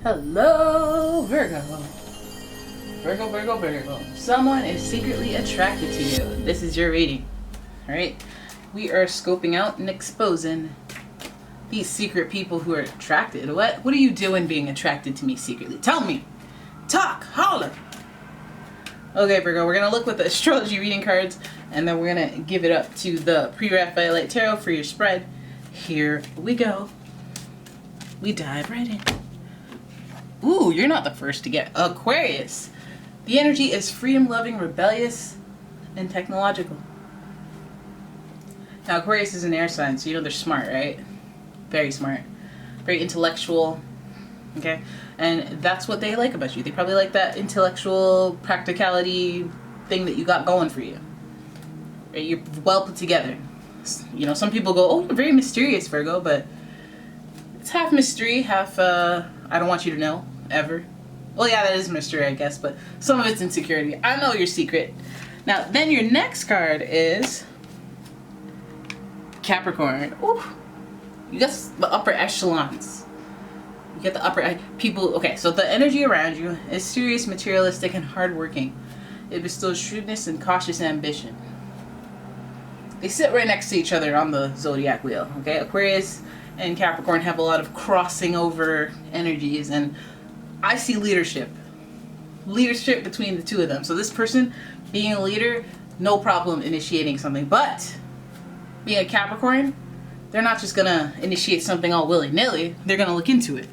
Hello, Virgo. Virgo, Virgo, Virgo. Someone is secretly attracted to you. This is your reading. Alright? We are scoping out and exposing these secret people who are attracted. What are you doing being attracted to me secretly? Tell me. Talk. Holler. Okay, Virgo, we're going to look with the astrology reading cards, and then we're going to give it up to the pre-Raphaelite Tarot for your spread. Here we go. We dive right in. Ooh, you're not the first to get Aquarius. The energy is freedom-loving, rebellious, and technological. Now, Aquarius is an air sign, so you know they're smart, right? Very smart. Very intellectual. Okay? And that's what they like about you. They probably like that intellectual practicality thing that you got going for you. Right? You're well put together. You know, some people go, oh, you're very mysterious, Virgo, but it's half mystery, half, I don't want you to know, ever. Well, yeah, that is mystery, I guess, but some of it's insecurity. I know your secret. Now, then your next card is Capricorn. Ooh, you got the upper echelons. You get the upper people. Okay, so the energy around you is serious, materialistic, and hardworking. It bestows shrewdness and cautious ambition. They sit right next to each other on the zodiac wheel. Okay, Aquarius and Capricorn have a lot of crossing over energies, and I see leadership between the two of them. So this person being a leader, no problem initiating something, but being a Capricorn, they're not just gonna initiate something all willy-nilly. They're gonna look into it.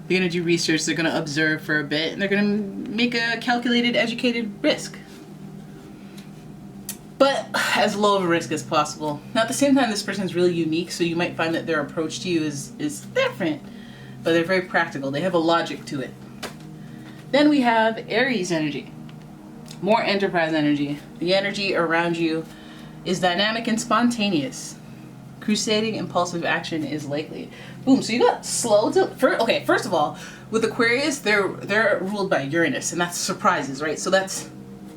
They're gonna do research, they're gonna observe for a bit, and they're gonna make a calculated, educated risk. But as low of a risk as possible. Now at the same time, this person is really unique, so you might find that their approach to you is different, but they're very practical. They have a logic to it. Then we have Aries energy. More enterprise energy. The energy around you is dynamic and spontaneous. Crusading, impulsive action is likely. Boom, so you got slow to... First of all, with Aquarius, they're ruled by Uranus, and that's surprises, right? So that's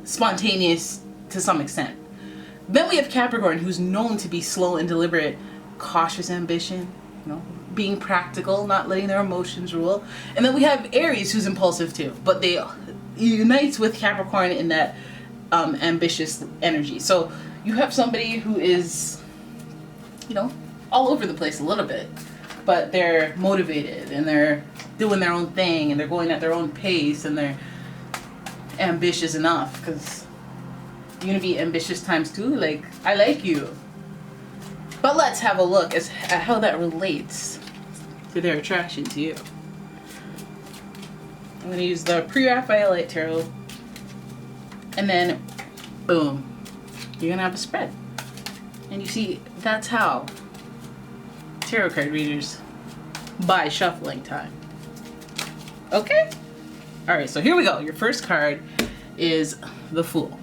spontaneous to some extent. Then we have Capricorn, who's known to be slow and deliberate, cautious ambition, you know, being practical, not letting their emotions rule. And then we have Aries, who's impulsive too, but they unites with Capricorn in that ambitious energy. So you have somebody who is, you know, all over the place a little bit, but they're motivated and they're doing their own thing and they're going at their own pace and they're ambitious enough, because you're gonna be ambitious times two. Like, I like you. But let's have a look at how that relates to their attraction to you. I'm gonna use the pre-Raphaelite Tarot, and then boom, you're gonna have a spread. And you see, that's how tarot card readers buy shuffling time. Okay? Alright, so here we go. Your first card is the Fool.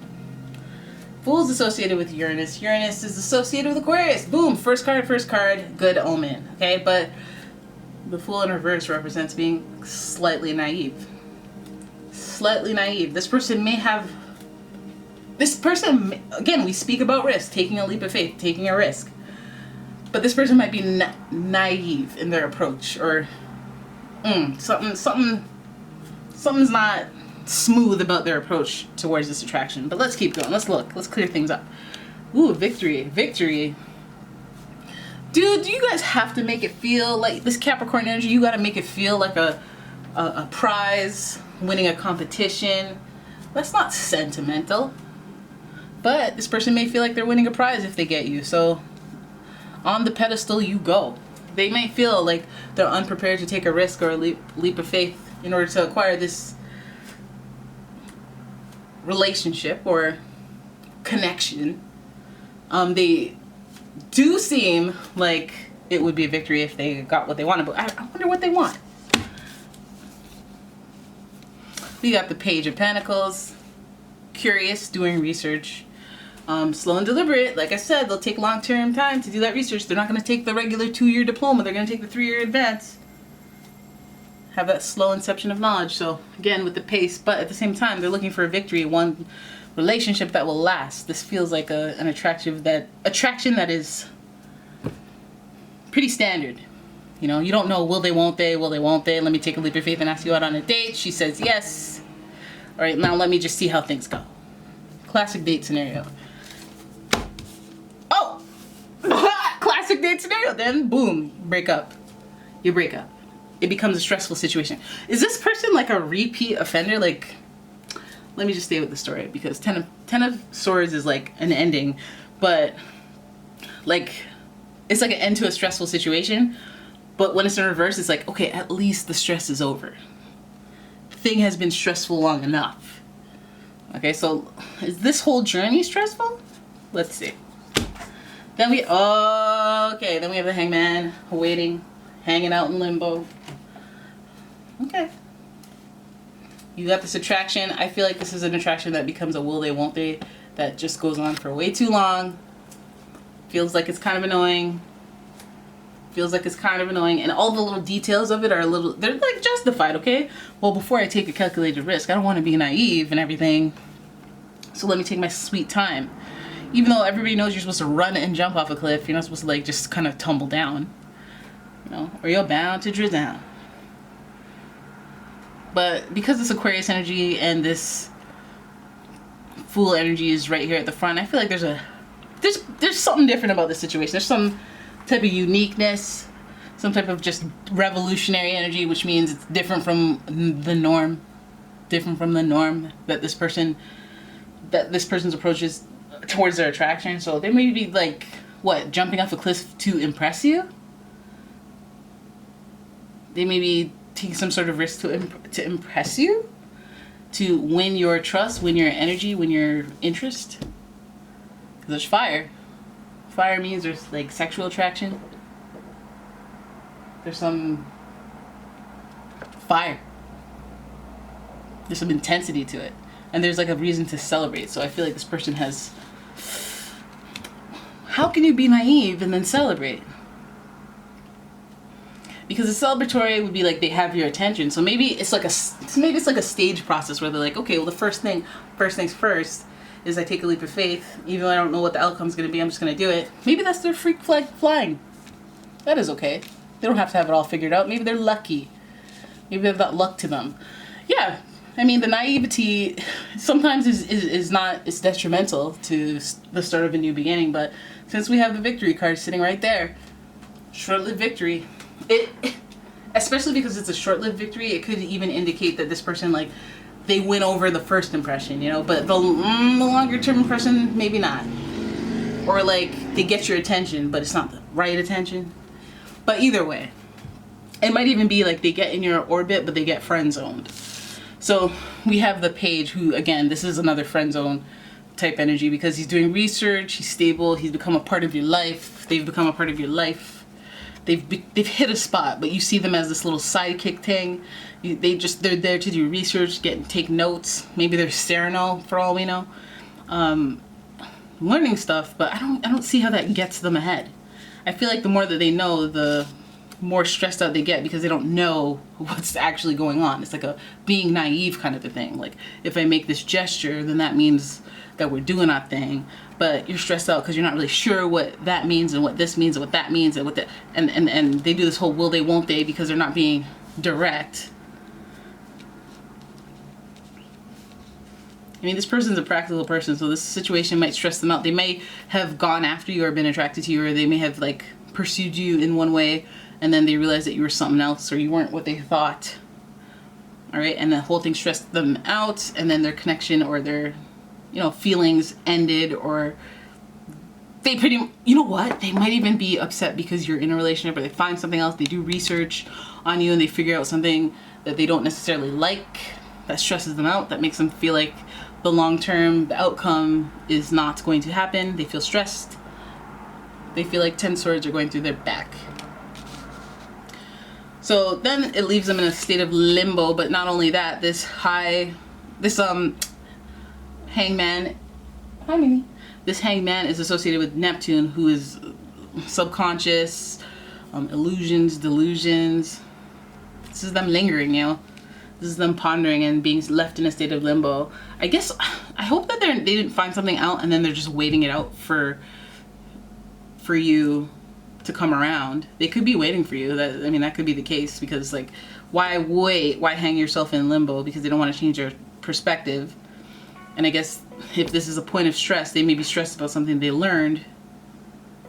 Fool is associated with Uranus. Uranus is associated with Aquarius. Boom! First card, good omen. Okay? But the Fool in reverse represents being slightly naive. Slightly naive. This person, again, we speak about risk, taking a leap of faith, taking a risk. But this person might be naive in their approach, or something's not smooth about their approach towards this attraction. But let's keep going. Let's look. Let's clear things up. Ooh, victory. Victory. Dude, do you guys have to make it feel like this Capricorn energy? You got to make it feel like a prize, winning a competition. That's not sentimental. But this person may feel like they're winning a prize if they get you. So on the pedestal you go. They may feel like they're unprepared to take a risk or a leap of faith in order to acquire this relationship or connection. They do seem like it would be a victory if they got what they wanted, but I wonder what they want. We got the Page of Pentacles. Curious, doing research. Slow and deliberate. Like I said, they'll take long-term time to do that research. They're not going to take the regular 2-year diploma. They're going to take the 3-year advance. Have that slow inception of knowledge. So again, with the pace, but at the same time, they're looking for a victory, one relationship that will last. This feels like an attraction that is pretty standard. You know, you don't know, will they, won't they, will they, won't they? Let me take a leap of faith and ask you out on a date. She says yes. All right, now let me just see how things go. Classic date scenario. Oh! Classic date scenario. Then, boom, break up. You break up. It becomes a stressful situation. Is this person like a repeat offender? Like, let me just stay with the story, because Ten of Swords is like an ending, but like, it's like an end to a stressful situation. But when it's in reverse, it's like, okay, at least the stress is over. Thing has been stressful long enough. Okay, so is this whole journey stressful? Let's see. Then we have the Hangman waiting, hanging out in limbo. Okay. You got this attraction. I feel like this is an attraction that becomes a will they, won't they, that just goes on for way too long. Feels like it's kind of annoying. And all the little details of it are they're like justified, okay? Well, before I take a calculated risk, I don't want to be naive and everything. So let me take my sweet time. Even though everybody knows you're supposed to run and jump off a cliff, you're not supposed to like just kind of tumble down. You know, or you're bound to drift down. But because it's Aquarius energy and this Fool energy is right here at the front, I feel like there's something different about this situation. There's some type of uniqueness, some type of just revolutionary energy, which means it's different from the norm. That this person's approach is towards their attraction. So they may be like, what, jumping off a cliff to impress you? They may be taking some sort of risk to impress you, to win your trust, win your energy, win your interest. Because there's fire. Fire means there's like sexual attraction. There's some fire. There's some intensity to it. And there's like a reason to celebrate. So I feel like this person has... How can you be naive and then celebrate? Because the celebratory would be like they have your attention. So maybe it's like a stage process where they're like, okay, well, the first things first is I take a leap of faith. Even though I don't know what the outcome's going to be, I'm just going to do it. Maybe that's their freak flag flying. That is okay. They don't have to have it all figured out. Maybe they're lucky. Maybe they've got luck to them. Yeah, I mean, the naivety sometimes it's detrimental to the start of a new beginning. But since we have the victory card sitting right there, short-lived victory. Especially because it's a short-lived victory, it could even indicate that this person, like, they win over the first impression, you know, but the longer-term impression, maybe not. Or, like, they get your attention, but it's not the right attention. But either way, it might even be like they get in your orbit, but they get friend-zoned. So we have the Page, who, again, this is another friend-zone type energy, because he's doing research, he's stable, he's become a part of your life, they've become a part of your life. They've hit a spot, but you see them as this little sidekick thing. They're there to do research, take notes. Maybe they're Sereno for all we know, learning stuff. But I don't see how that gets them ahead. I feel like the more that they know, the more stressed out they get, because they don't know what's actually going on. It's like a being naive kind of a thing. Like, if I make this gesture, then that means that we're doing our thing. But you're stressed out because you're not really sure what that means and what this means and what that means and what that, and they do this whole will they, won't they, because they're not being direct. I mean, this person's a practical person, so this situation might stress them out. They may have gone after you or been attracted to you, or they may have like pursued you in one way, and then they realized that you were something else, or you weren't what they thought. All right, and the whole thing stressed them out, and then their connection or their, feelings ended, or they you know what? They might even be upset because you're in a relationship, or they find something else, they do research on you, and they figure out something that they don't necessarily like, that stresses them out, that makes them feel like the long-term, the outcome is not going to happen. They feel stressed. They feel like 10 swords are going through their back. So then it leaves them in a state of limbo, but not only that, this hangman, hi Mimi. This hangman is associated with Neptune, who is subconscious, illusions, delusions. This is them lingering, This is them pondering and being left in a state of limbo. I hope that they didn't find something out and then they're just waiting it out for you to come around. They could be waiting for you. That, I mean, that could be the case, because like, why wait? Why hang yourself in limbo? Because they don't want to change their perspective. And I guess if this is a point of stress, they may be stressed about something they learned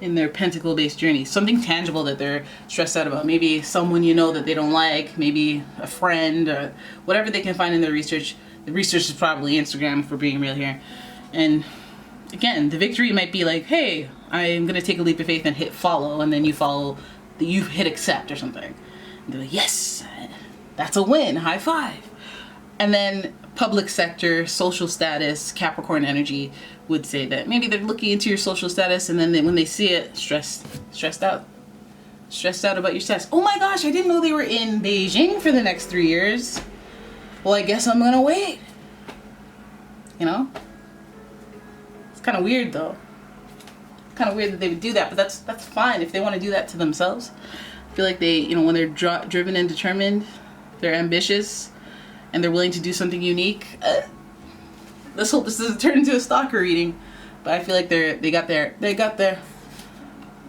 in their pentacle-based journey. Something tangible that they're stressed out about. Maybe someone you know that they don't like, maybe a friend, or whatever they can find in their research. The research is probably Instagram, if we're being real here. And again, the victory might be like, hey, I'm gonna take a leap of faith and hit follow, and then you follow, you hit accept or something. And they're like, yes, that's a win, high five. And then public sector, social status, Capricorn energy would say that maybe they're looking into your social status, and then when they see it, stressed out about your status. Oh my gosh, I didn't know they were in Beijing for the next 3 years. Well, I guess I'm gonna wait. You know? It's kind of weird though. Kind of weird that they would do that, but that's fine if they want to do that to themselves. I feel like they, when they're driven and determined, they're ambitious, and they're willing to do something unique. Let's hope this doesn't turn into a stalker reading, but I feel like they got their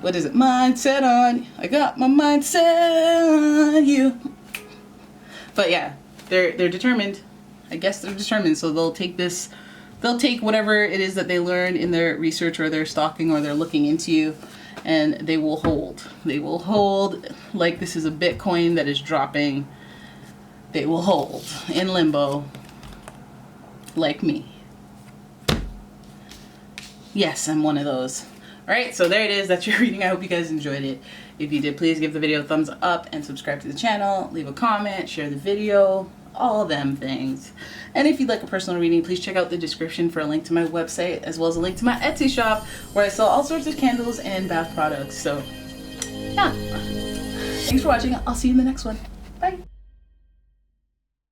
what is it, mindset on. I got my mindset on you. But yeah, they're determined. I guess they're determined, so they'll take whatever it is that they learned in their research, or their stalking, or they're looking into you, and they will hold. They will hold like this is a Bitcoin that is dropping. They will hold in limbo like me. Yes, I'm one of those. All right, so there it is. That's your reading. I hope you guys enjoyed it. If you did, please give the video a thumbs up and subscribe to the channel. Leave a comment, share the video, all them things. And if you'd like a personal reading, please check out the description for a link to my website, as well as a link to my Etsy shop, where I sell all sorts of candles and bath products. So yeah, thanks for watching. I'll see you in the next one.